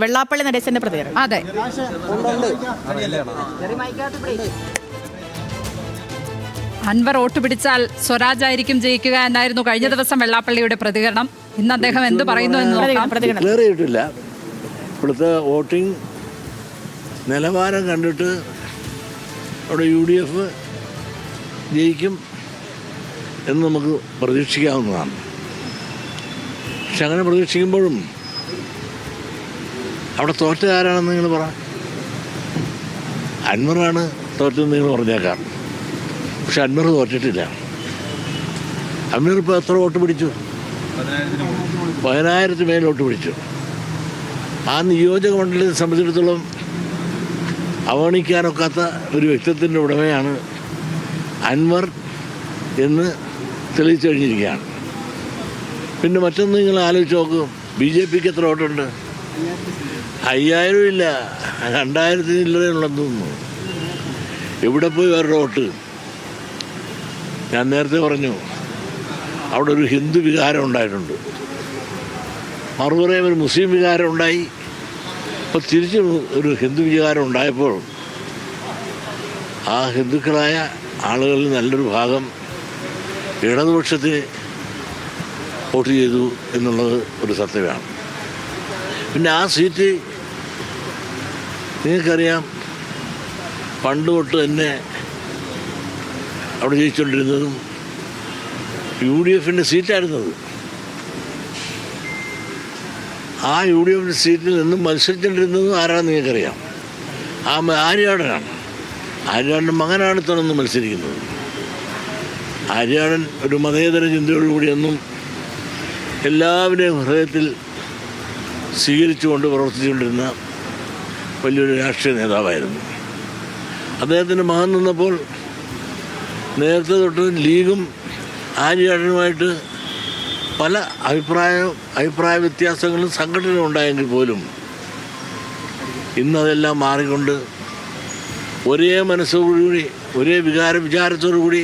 വെള്ളാപ്പള്ളി നടേശന്റെ പ്രതികരണം. അതെ, അൻവർ വോട്ട് പിടിച്ചാൽ സ്വരാജ് ആയിരിക്കും ജയിക്കുക എന്നായിരുന്നു കഴിഞ്ഞ ദിവസം വെള്ളാപ്പള്ളിയുടെ പ്രതികരണം. ഇന്ന് അദ്ദേഹം എന്ത് പറയുന്നു എന്ന് നോക്കാം. ഇപ്പോഴത്തെ വോട്ടിംഗ് നിലവാരം കണ്ടിട്ട് അവിടെ UDF ജയിക്കും എന്ന് നമുക്ക് പ്രതീക്ഷിക്കാവുന്നതാണ്. പക്ഷെ അങ്ങനെ പ്രതീക്ഷിക്കുമ്പോഴും അവിടെ തോറ്റ ആരാണെന്ന് നിങ്ങൾ പറ. അൻവറാണ് തോറ്റെന്ന് നിങ്ങൾ പറഞ്ഞേക്കാം. പക്ഷെ അൻവർ തോറ്റിട്ടില്ല. അൻവർ ഇപ്പോൾ എത്ര വോട്ട് പിടിച്ചു? 10,000 മേൽ വോട്ട് പിടിച്ചു. ആ നിയോജക മണ്ഡലത്തെ സംബന്ധിച്ചിടത്തോളം അവഗണിക്കാനൊക്കാത്ത ഒരു വ്യക്തിത്വത്തിൻ്റെ ഉടമയാണ് അൻവർ എന്ന് തെളിയിച്ചു കഴിഞ്ഞിരിക്കുകയാണ്. പിന്നെ മറ്റൊന്ന് നിങ്ങൾ ആലോചിച്ച് നോക്കൂ, BJPക്ക് എത്ര വോട്ടുണ്ട്? 5,000 ഇല്ല, 2,000 ഉള്ളതെന്ന് തോന്നുന്നു. എവിടെ പോയി വേറെ വോട്ട്? ഞാൻ നേരത്തെ പറഞ്ഞു അവിടെ ഒരു ഹിന്ദു വികാരം ഉണ്ടായിട്ടുണ്ട്, മറുപടിയും ഒരു മുസ്ലിം വികാരം ഉണ്ടായി. അപ്പോൾ തിരിച്ച് ഒരു ഹിന്ദു വികാരം ഉണ്ടായപ്പോൾ ആ ഹിന്ദുക്കളായ ആളുകളിൽ നല്ലൊരു ഭാഗം ഇടതുപക്ഷത്തിന് വോട്ട് ചെയ്തു എന്നുള്ളത് ഒരു സത്യമാണ്. പിന്നെ ആ സീറ്റ് നിങ്ങൾക്കറിയാം, പണ്ട് തൊട്ട് തന്നെ അവിടെ ജയിച്ചുകൊണ്ടിരുന്നതും UDFൻ്റെ സീറ്റായിരുന്നത്. ആ UDFൻ്റെ സീറ്റിൽ നിന്നും മത്സരിച്ചുകൊണ്ടിരുന്നതും ആരാണെന്ന് നിങ്ങൾക്കറിയാം. ആര്യാടനാണ്. ആര്യാടൻ്റെ മകനാണ് തുടർന്ന് മത്സരിക്കുന്നത്. ആര്യാടൻ ഒരു മതേതര ചിന്തയോടുകൂടിയൊന്നും എല്ലാവരുടെയും ഹൃദയത്തിൽ സ്വീകരിച്ചുകൊണ്ട് പ്രവർത്തിച്ചുകൊണ്ടിരുന്ന വലിയൊരു രാഷ്ട്രീയ നേതാവായിരുന്നു. അദ്ദേഹത്തിൻ്റെ മകൻ നിന്നപ്പോൾ നേരത്തെ തൊട്ട് ലീഗും ആര്യാടനുമായിട്ട് പല അഭിപ്രായ വ്യത്യാസങ്ങളും സംഘടന ഉണ്ടായെങ്കിൽ പോലും ഇന്നതെല്ലാം മാറിക്കൊണ്ട് ഒരേ മനസ്സോടുകൂടി ഒരേ വിചാരത്തോടുകൂടി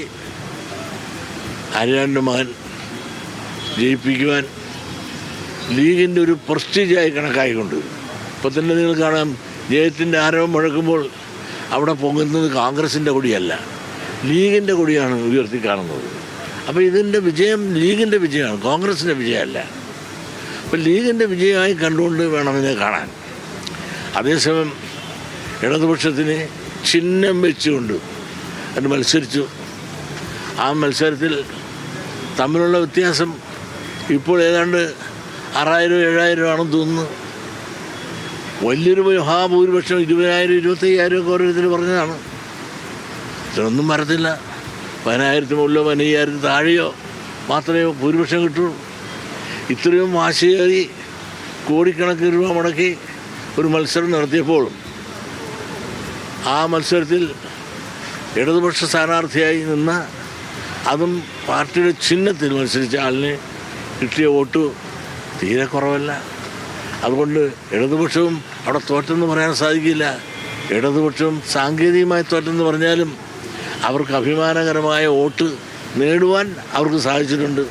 ആര്യാടൻ്റെ മകൻ ജയിപ്പിക്കുവാൻ ലീഗിൻ്റെ ഒരു പ്രസ്റ്റീജായി കണക്കായിക്കൊണ്ട് ഇപ്പോൾ തന്നെ നിങ്ങൾ കാണാം, ജയത്തിൻ്റെ ആരവം മുഴക്കുമ്പോൾ അവിടെ പൊങ്ങുന്നത് കോൺഗ്രസിൻ്റെ കൊടിയല്ല, ലീഗിൻ്റെ കൊടിയാണ് ഉയർത്തി കാണുന്നത്. അപ്പോൾ ഇതിൻ്റെ വിജയം ലീഗിൻ്റെ വിജയമാണ്, കോൺഗ്രസിൻ്റെ വിജയമല്ല. അപ്പോൾ ലീഗിൻ്റെ വിജയമായി കണ്ടുകൊണ്ട് വേണം ഇതിനെ കാണാൻ. അതേസമയം ഇടതുപക്ഷത്തിന് ചിഹ്നം വെച്ചുകൊണ്ട് അത് മത്സരിച്ചു. ആ മത്സരത്തിൽ തമ്മിലുള്ള വ്യത്യാസം ഇപ്പോൾ ഏതാണ്ട് 6,000-7,000 ആണെന്ന് തോന്നുന്നു. വലിയൊരു മഹാഭൂരിപക്ഷം 20,000, 25,000 ഒക്കെ ഓരോരുത്തർ പറഞ്ഞതാണ്. ഇതൊന്നും വരത്തില്ല. 10,000 മുകളിലോ 15,000 താഴെയോ മാത്രമേ ഭൂരിപക്ഷം കിട്ടുള്ളൂ. ഇത്രയും വാശിയേറി കോടിക്കണക്കിന് രൂപ മുടക്കി ഒരു മത്സരം നടത്തിയപ്പോഴും ആ മത്സരത്തിൽ ഇടതുപക്ഷ സ്ഥാനാർത്ഥിയായി നിന്ന, അതും പാർട്ടിയുടെ ചിഹ്നത്തിൽ മത്സരിച്ച ആളിന് കിട്ടിയ വോട്ട് തീരെ കുറവല്ല. അതുകൊണ്ട് ഇടതുപക്ഷവും അവിടെ തോറ്റെന്ന് പറയാൻ സാധിക്കില്ല. ഇടതുപക്ഷവും സാങ്കേതികമായി തോറ്റെന്ന് പറഞ്ഞാലും അവർക്ക് അഭിമാനകരമായ വോട്ട് നേടുവാൻ അവർക്ക് സാധിച്ചിട്ടുണ്ട്.